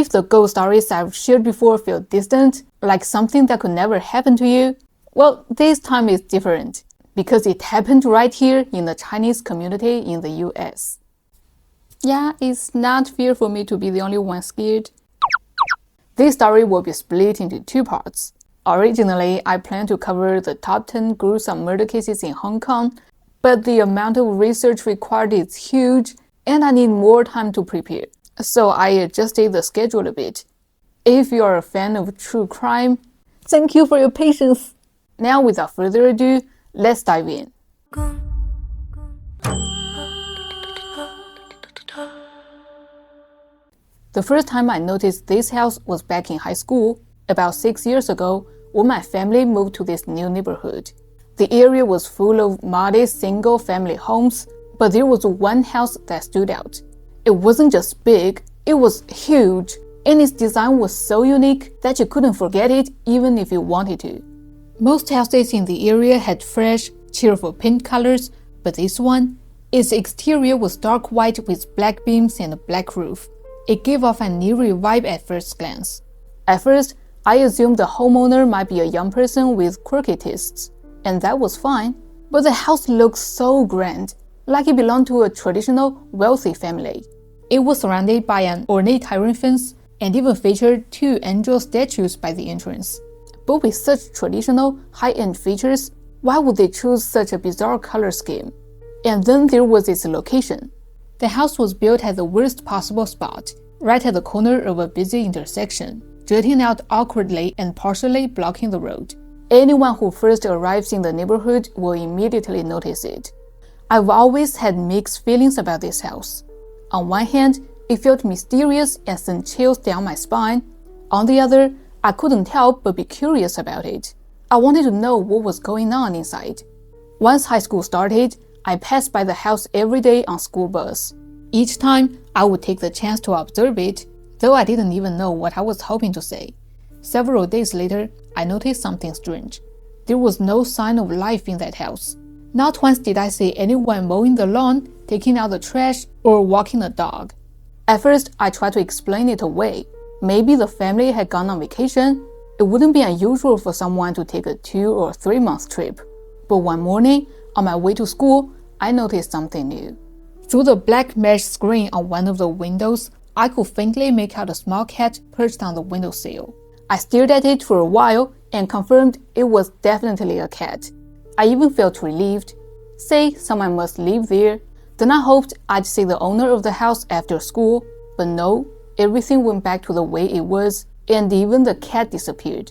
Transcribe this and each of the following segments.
If the ghost stories I've shared before feel distant, like something that could never happen to you, well, this time is different, because it happened right here in the Chinese community in the US. Yeah, it's not fair for me to be the only one scared. This story will be split into 2 parts. Originally, I planned to cover the top 10 gruesome murder cases in Hong Kong, but the amount of research required is huge, and I need more time to prepare. So I adjusted the schedule a bit. If you are a fan of true crime, thank you for your patience. Now, without further ado, let's dive in. The first time I noticed this house was back in high school, about 6 years ago, when my family moved to this new neighborhood. The area was full of modest single-family homes, but there was one house that stood out. It wasn't just big, it was huge, and its design was so unique that you couldn't forget it even if you wanted to. Most houses in the area had fresh, cheerful paint colors, but this one, its exterior was dark white with black beams and a black roof. It gave off an eerie vibe at first glance. At first, I assumed the homeowner might be a young person with quirky tastes, and that was fine. But the house looked so grand, like it belonged to a traditional, wealthy family. It was surrounded by an ornate iron fence and even featured 2 angel statues by the entrance. But with such traditional, high-end features, why would they choose such a bizarre color scheme? And then there was its location. The house was built at the worst possible spot, right at the corner of a busy intersection, jutting out awkwardly and partially blocking the road. Anyone who first arrives in the neighborhood will immediately notice it. I've always had mixed feelings about this house. On one hand, it felt mysterious and sent chills down my spine. On the other, I couldn't help but be curious about it. I wanted to know what was going on inside. Once high school started, I passed by the house every day on school bus. Each time, I would take the chance to observe it, though I didn't even know what I was hoping to say. Several days later, I noticed something strange. There was no sign of life in that house. Not once did I see anyone mowing the lawn, taking out the trash, or walking the dog. At first, I tried to explain it away. Maybe the family had gone on vacation. It wouldn't be unusual for someone to take a 2 or 3 month trip. But one morning, on my way to school, I noticed something new. Through the black mesh screen on one of the windows, I could faintly make out a small cat perched on the windowsill. I stared at it for a while and confirmed it was definitely a cat. I even felt relieved. Say, someone must live there. Then I hoped I'd see the owner of the house after school, but no, everything went back to the way it was, and even the cat disappeared.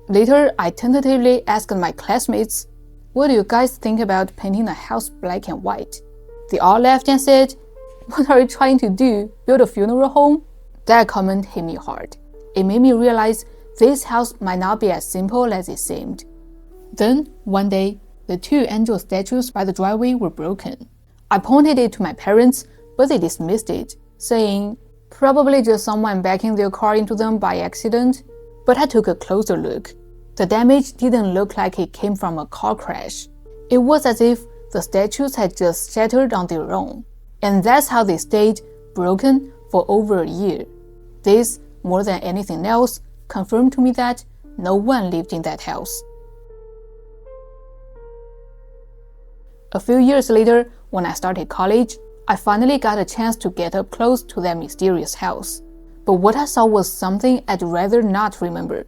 Later, I tentatively asked my classmates, "What do you guys think about painting a house black and white?" They all laughed and said, "What are you trying to do? Build a funeral home?" That comment hit me hard. It made me realize this house might not be as simple as it seemed. Then, one day, the 2 angel statues by the driveway were broken. I pointed it to my parents, but they dismissed it, saying, "Probably just someone backing their car into them by accident." But I took a closer look. The damage didn't look like it came from a car crash. It was as if the statues had just shattered on their own. And that's how they stayed broken for over a year. This, more than anything else, confirmed to me that no one lived in that house. A few years later, when I started college, I finally got a chance to get up close to that mysterious house. But what I saw was something I'd rather not remember.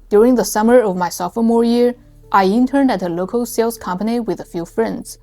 During the summer of my sophomore year, I interned at a local sales company with a few friends.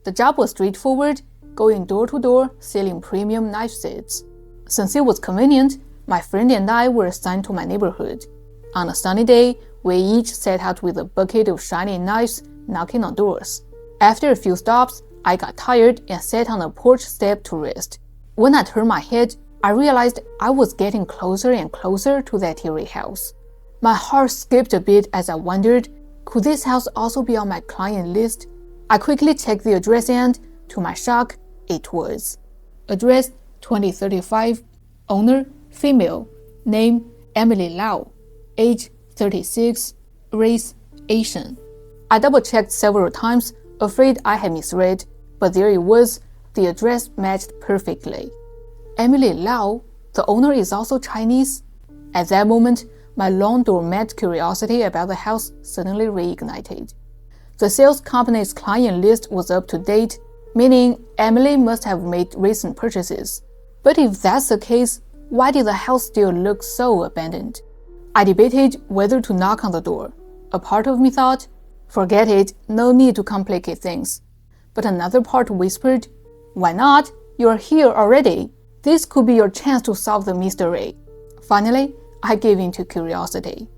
The job was straightforward, going door to door, selling premium knife sets. Since it was convenient, my friend and I were assigned to my neighborhood. On a sunny day, we each set out with a bucket of shiny knives, knocking on doors. After a few stops, I got tired and sat on a porch step to rest. When I turned my head, I realized I was getting closer and closer to that eerie house. My heart skipped a bit as I wondered, could this house also be on my client list? I quickly checked the address and, to my shock, it was. Address 2035, owner female, name Emily Lau, age 36, race Asian. I double-checked several times, afraid I had misread, but there it was, the address matched perfectly. Emily Lau, the owner is also Chinese? At that moment, my long dormant curiosity about the house suddenly reignited. The sales company's client list was up to date, meaning Emily must have made recent purchases. But if that's the case, why did the house still look so abandoned? I debated whether to knock on the door. A part of me thought, forget it, no need to complicate things. But another part whispered, why not? You're here already. This could be your chance to solve the mystery. Finally, I gave in to curiosity.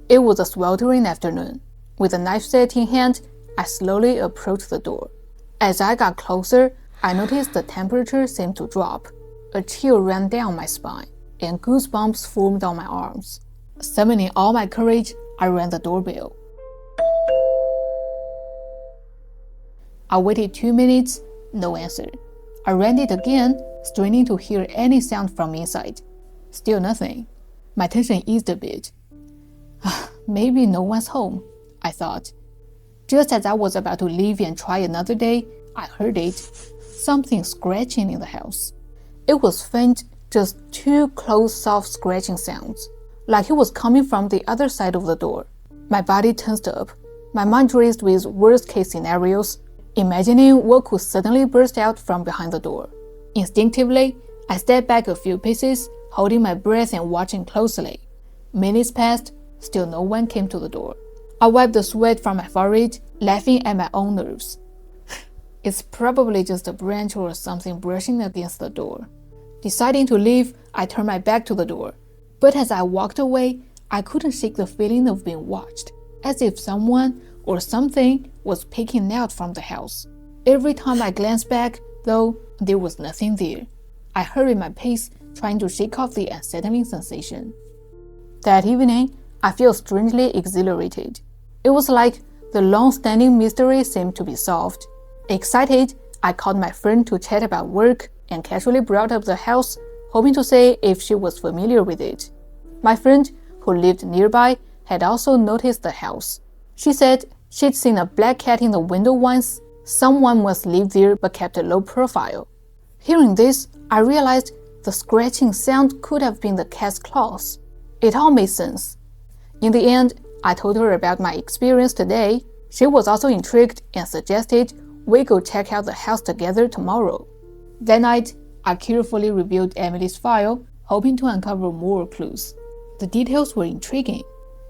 It was a sweltering afternoon. With a knife set in hand, I slowly approached the door. As I got closer, I noticed the temperature seemed to drop. A chill ran down my spine, and goosebumps formed on my arms. Summoning all my courage, I rang the doorbell. I waited 2 minutes, no answer. I rang it again, straining to hear any sound from inside. Still nothing. My tension eased a bit. Maybe no one's home, I thought. Just as I was about to leave and try another day, I heard it. Something scratching in the house. It was faint, just 2 close, soft scratching sounds, like it was coming from the other side of the door. My body tensed up. My mind raced with worst-case scenarios, imagining what could suddenly burst out from behind the door. Instinctively, I stepped back a few paces, holding my breath and watching closely. Minutes passed, still no one came to the door. I wiped the sweat from my forehead, laughing at my own nerves. It's probably just a branch or something brushing against the door. Deciding to leave, I turned my back to the door. But as I walked away, I couldn't shake the feeling of being watched, as if someone or something was peeking out from the house. Every time I glanced back, though, there was nothing there. I hurried my pace, trying to shake off the unsettling sensation. That evening, I felt strangely exhilarated. It was like the long-standing mystery seemed to be solved. Excited, I called my friend to chat about work and casually brought up the house, hoping to say if she was familiar with it. My friend, who lived nearby, had also noticed the house. She said she'd seen a black cat in the window once. Someone must live there but kept a low profile. Hearing this, I realized the scratching sound could have been the cat's claws. It all made sense. In the end, I told her about my experience today. She was also intrigued and suggested we go check out the house together tomorrow. That night, I carefully reviewed Emily's file, hoping to uncover more clues. The details were intriguing.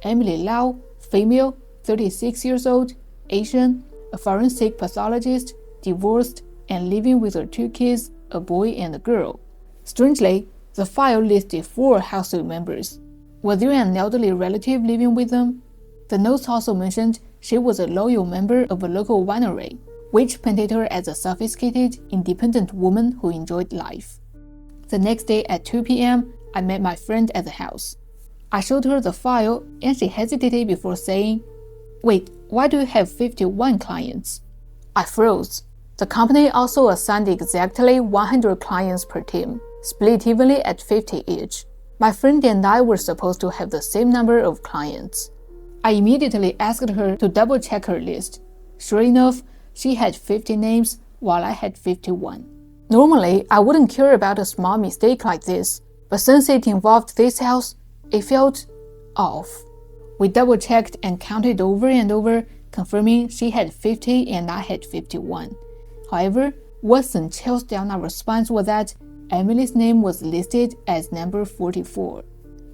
Emily Lau, female, 36 years old, Asian, a forensic pathologist, divorced, and living with her 2 kids, a boy and a girl. Strangely, the file listed 4 household members. Was there an elderly relative living with them? The notes also mentioned she was a loyal member of a local winery, which painted her as a sophisticated, independent woman who enjoyed life. The next day at 2 p.m., I met my friend at the house. I showed her the file, and she hesitated before saying, "Wait, why do you have 51 clients?" I froze. The company also assigned exactly 100 clients per team, split evenly at 50 each. My friend and I were supposed to have the same number of clients. I immediately asked her to double-check her list. Sure enough, she had 50 names, while I had 51. Normally, I wouldn't care about a small mistake like this, but since it involved this house, it felt off. We double-checked and counted over and over, confirming she had 50 and I had 51. However, what sent chills down our spines was that Emily's name was listed as number 44.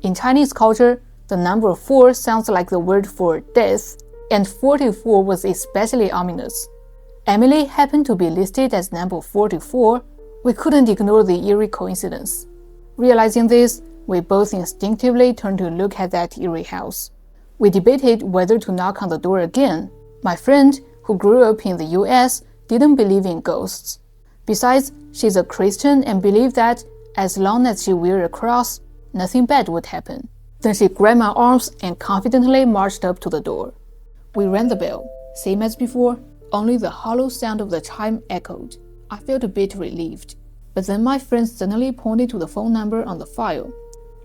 In Chinese culture, the number 4 sounds like the word for death, and 44 was especially ominous. Emily happened to be listed as number 44. We couldn't ignore the eerie coincidence. Realizing this, we both instinctively turned to look at that eerie house. We debated whether to knock on the door again. My friend, who grew up in the US, didn't believe in ghosts. Besides, she's a Christian and believed that as long as she wear a cross, nothing bad would happen. Then she grabbed my arms and confidently marched up to the door. We rang the bell, same as before, only the hollow sound of the chime echoed. I felt a bit relieved. But then my friend suddenly pointed to the phone number on the file.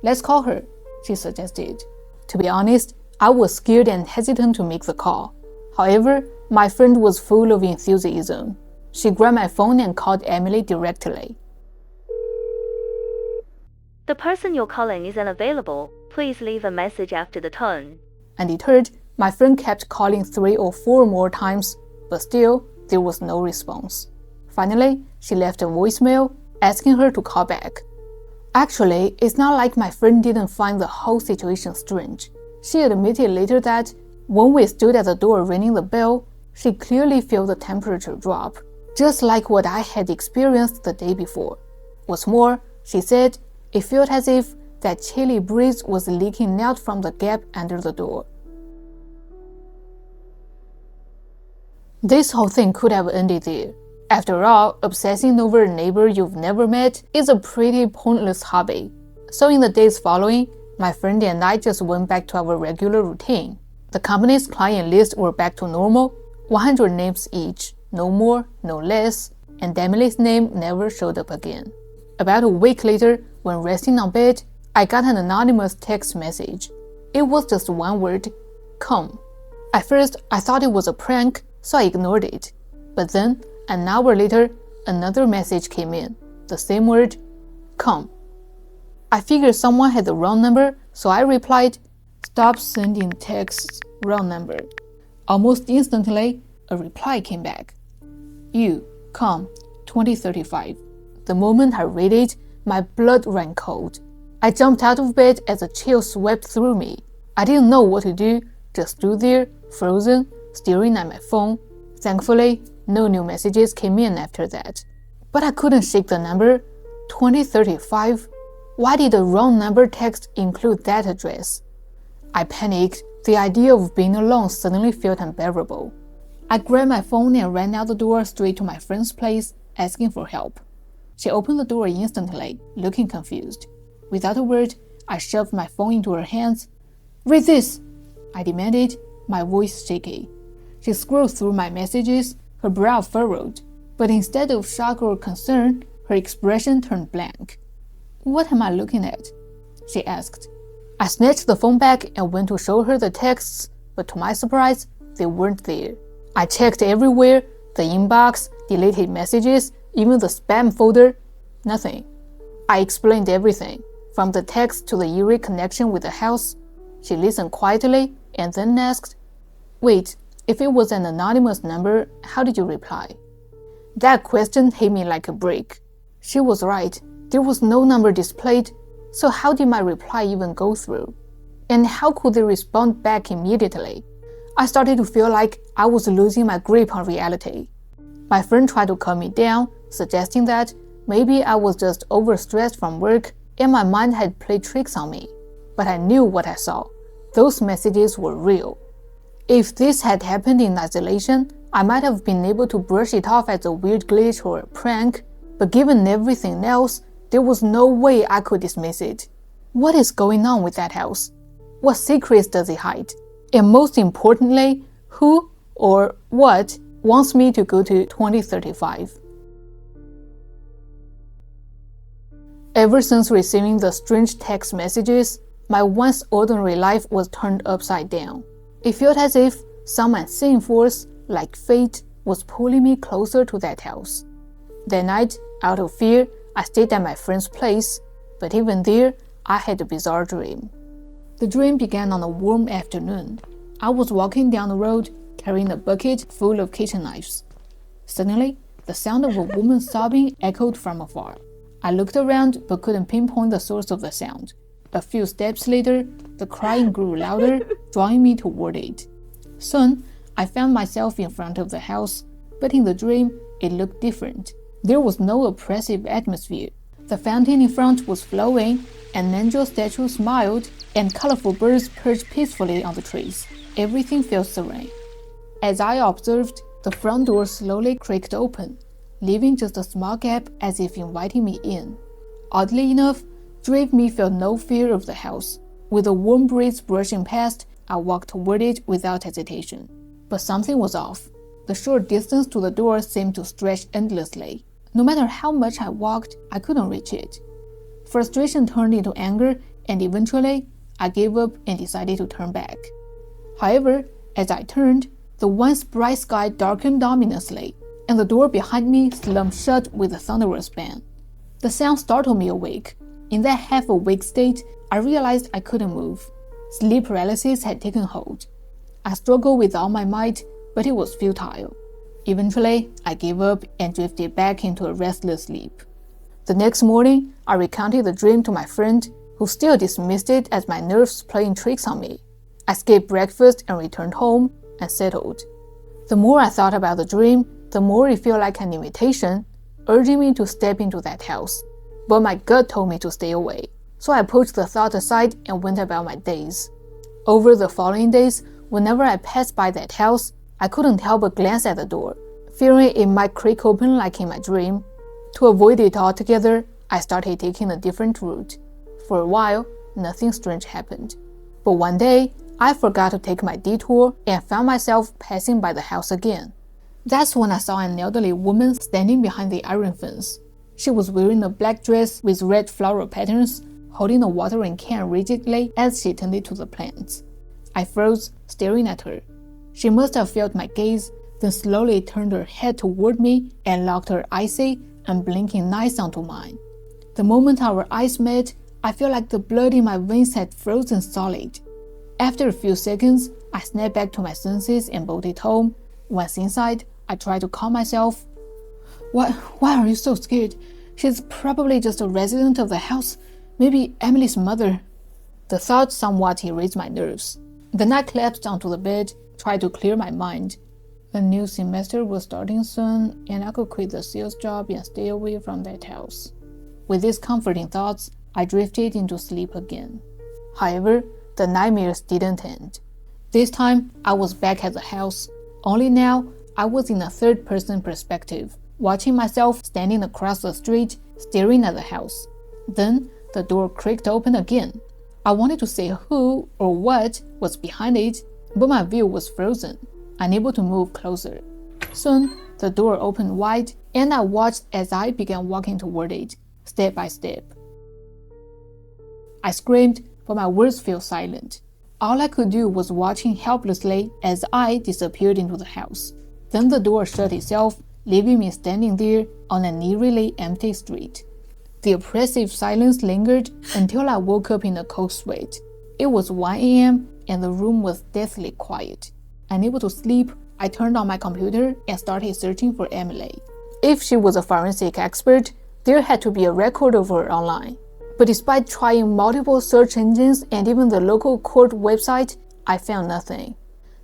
"Let's call her," she suggested. To be honest, I was scared and hesitant to make the call. However, my friend was full of enthusiasm. She grabbed my phone and called Emily directly. The person you're calling isn't available. Please leave a message after the tone. Undeterred, my friend kept calling 3 or 4 more times, but still, there was no response. Finally, she left a voicemail asking her to call back. Actually, it's not like my friend didn't find the whole situation strange. She admitted later that when we stood at the door ringing the bell, she clearly felt the temperature drop, just like what I had experienced the day before. What's more, she said it felt as if that chilly breeze was leaking out from the gap under the door. This whole thing could have ended there. After all, obsessing over a neighbor you've never met is a pretty pointless hobby. So in the days following, my friend and I just went back to our regular routine. The company's client list were back to normal, 100 names each, no more, no less, and Emily's name never showed up again. About a week later, when resting on bed, I got an anonymous text message. It was just one word, come. At first, I thought it was a prank, so I ignored it. But then, an hour later, another message came in, the same word, come. I figured someone had the wrong number, so I replied, stop sending texts, wrong number. Almost instantly, a reply came back. You, come, 2035. The moment I read it, my blood ran cold. I jumped out of bed as a chill swept through me. I didn't know what to do, just stood there, frozen, staring at my phone. Thankfully, no new messages came in after that. But I couldn't shake the number, 2035. Why did the wrong number text include that address? I panicked. The idea of being alone suddenly felt unbearable. I grabbed my phone and ran out the door straight to my friend's place, asking for help. She opened the door instantly, looking confused. Without a word, I shoved my phone into her hands. Read this, I demanded, my voice shaky. She scrolled through my messages, her brow furrowed, but instead of shock or concern, her expression turned blank. What am I looking at? She asked. I snatched the phone back and went to show her the texts, but to my surprise, they weren't there. I checked everywhere, the inbox, deleted messages, even the spam folder. Nothing. I explained everything, from the text to the eerie connection with the house. She listened quietly and then asked, wait, if it was an anonymous number, how did you reply? That question hit me like a brick. She was right. There was no number displayed, so how did my reply even go through? And how could they respond back immediately? I started to feel like I was losing my grip on reality. My friend tried to calm me down, suggesting that maybe I was just overstressed from work and my mind had played tricks on me. But I knew what I saw. Those messages were real. If this had happened in isolation, I might have been able to brush it off as a weird glitch or a prank, but given everything else, there was no way I could dismiss it. What is going on with that house? What secrets does it hide? And most importantly, who or what wants me to go to 2035? Ever since receiving the strange text messages, my once ordinary life was turned upside down. It felt as if some unseen force, like fate, was pulling me closer to that house. That night, out of fear, I stayed at my friend's place, but even there, I had a bizarre dream. The dream began on a warm afternoon. I was walking down the road, carrying a bucket full of kitchen knives. Suddenly, the sound of a woman sobbing echoed from afar. I looked around but couldn't pinpoint the source of the sound. A few steps later, the crying grew louder, drawing me toward it. Soon, I found myself in front of the house, but in the dream, it looked different. There was no oppressive atmosphere. The fountain in front was flowing, an angel statue smiled, and colorful birds perched peacefully on the trees. Everything felt serene. As I observed, the front door slowly creaked open, leaving just a small gap as if inviting me in. Oddly enough, Dream me felt no fear of the house. With a warm breeze brushing past, I walked toward it without hesitation. But something was off. The short distance to the door seemed to stretch endlessly. No matter how much I walked, I couldn't reach it. Frustration turned into anger, and eventually, I gave up and decided to turn back. However, as I turned, the once bright sky darkened ominously, and the door behind me slammed shut with a thunderous bang. The sound startled me awake. In that half-awake state, I realized I couldn't move. Sleep paralysis had taken hold. I struggled with all my might, but it was futile. Eventually, I gave up and drifted back into a restless sleep. The next morning, I recounted the dream to my friend, who still dismissed it as my nerves playing tricks on me. I skipped breakfast and returned home and settled. The more I thought about the dream, the more it felt like an invitation, urging me to step into that house. But my gut told me to stay away, so I pushed the thought aside and went about my days. Over the following days, whenever I passed by that house, I couldn't help but glance at the door, fearing it might creak open like in my dream. To avoid it altogether, I started taking a different route. For a while, nothing strange happened. But one day, I forgot to take my detour and found myself passing by the house again. That's when I saw an elderly woman standing behind the iron fence. She was wearing a black dress with red floral patterns, holding a watering can rigidly as she tended to the plants. I froze, staring at her. She must have felt my gaze, then slowly turned her head toward me and locked her icy, unblinking eyes onto mine. The moment our eyes met, I felt like the blood in my veins had frozen solid. After a few seconds, I snapped back to my senses and bolted home. Once inside, I tried to calm myself. Why are you so scared? She's probably just a resident of the house, maybe Emily's mother. The thought somewhat erased my nerves. Then I collapsed onto the bed, tried to clear my mind. The new semester was starting soon, and I could quit the sales job and stay away from that house. With these comforting thoughts, I drifted into sleep again. However, the nightmares didn't end. This time, I was back at the house. Only now, I was in a third-person perspective, watching myself standing across the street, staring at the house. Then, the door creaked open again. I wanted to say who or what was behind it, but my view was frozen, unable to move closer. Soon, the door opened wide, and I watched as I began walking toward it, step by step. I screamed, but my words fell silent. All I could do was watching helplessly as I disappeared into the house. Then the door shut itself, leaving me standing there on an eerily empty street. The oppressive silence lingered until I woke up in a cold sweat. It was 1 a.m. and the room was deathly quiet. Unable to sleep, I turned on my computer and started searching for Emily. If she was a forensic expert, there had to be a record of her online. But despite trying multiple search engines and even the local court website, I found nothing.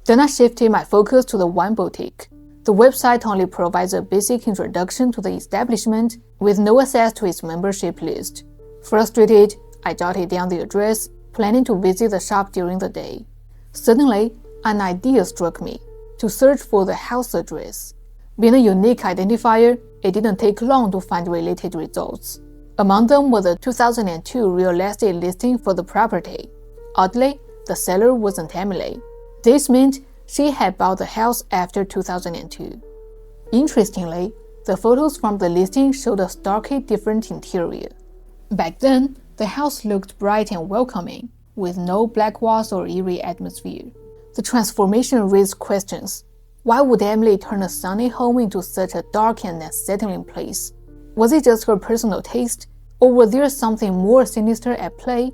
Then I shifted my focus to the wine boutique. The website only provides a basic introduction to the establishment with no access to its membership list. Frustrated, I jotted down the address, planning to visit the shop during the day. Suddenly, an idea struck me: to search for the house address. Being a unique identifier, it didn't take long to find related results. Among them was a 2002 real estate listing for the property. Oddly, the seller wasn't Emily. This meant she had bought the house after 2002. Interestingly, the photos from the listing showed a starkly different interior. Back then, the house looked bright and welcoming, with no black walls or eerie atmosphere. The transformation raised questions. Why would Emily turn a sunny home into such a dark and unsettling place? Was it just her personal taste, or was there something more sinister at play?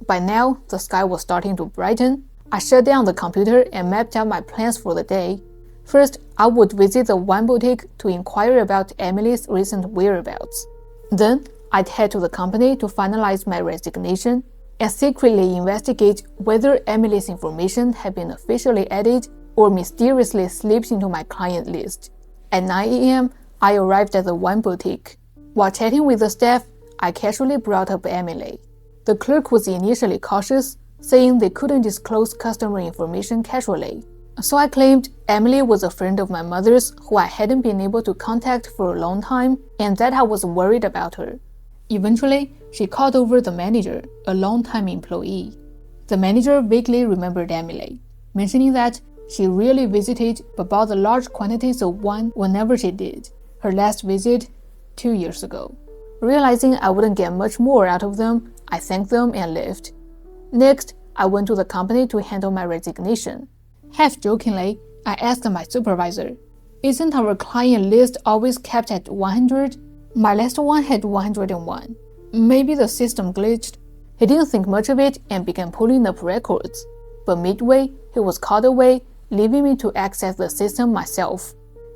By now, the sky was starting to brighten. I shut down the computer and mapped out my plans for the day. First, I would visit the wine boutique to inquire about Emily's recent whereabouts. Then, I'd head to the company to finalize my resignation and secretly investigate whether Emily's information had been officially added or mysteriously slipped into my client list. At 9 a.m., I arrived at the wine boutique. While chatting with the staff, I casually brought up Emily. The clerk was initially cautious, saying they couldn't disclose customer information casually. So I claimed Emily was a friend of my mother's who I hadn't been able to contact for a long time and that I was worried about her. Eventually, she called over the manager, a long-time employee. The manager vaguely remembered Emily, mentioning that she rarely visited but bought large quantities of wine whenever she did. Her last visit 2 years ago. Realizing I wouldn't get much more out of them, I thanked them and left. Next, I went to the company to handle my resignation. Half-jokingly, I asked my supervisor, "Isn't our client list always kept at 100? My last one had 101. Maybe the system glitched. He didn't think much of it and began pulling up records. But midway, he was called away, leaving me to access the system myself.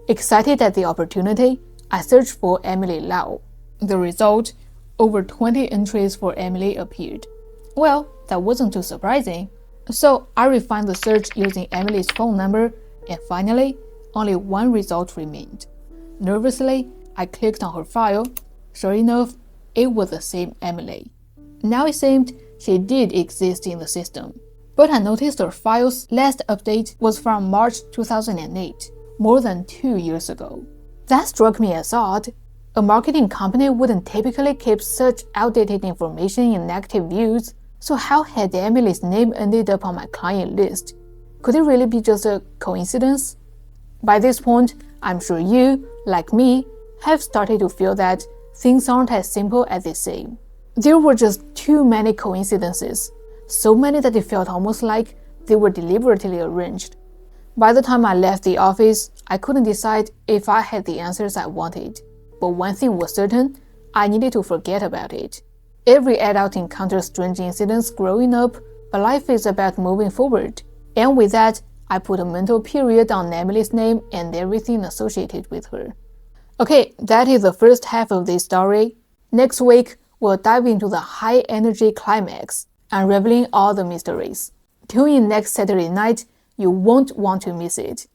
Excited at the opportunity, I searched for Emily Lau. The result, over 20 entries for Emily appeared. Well, that wasn't too surprising. So I refined the search using Emily's phone number, and finally, only one result remained. Nervously, I clicked on her file. Sure enough, it was the same Emily. Now it seemed she did exist in the system. But I noticed her file's last update was from March 2008, more than 2 years ago. That struck me as odd. A marketing company wouldn't typically keep such outdated information in active views, so how had Emily's name ended up on my client list? Could it really be just a coincidence? By this point, I'm sure you, like me, have started to feel that things aren't as simple as they seem. There were just too many coincidences, so many that it felt almost like they were deliberately arranged. By the time I left the office, I couldn't decide if I had the answers I wanted. But one thing was certain, I needed to forget about it. Every adult encounters strange incidents growing up, but life is about moving forward. And with that, I put a mental period on Emily's name and everything associated with her. Okay, that is the first half of this story. Next week, we'll dive into the high-energy climax, unraveling all the mysteries. Tune in next Saturday night. You won't want to miss it.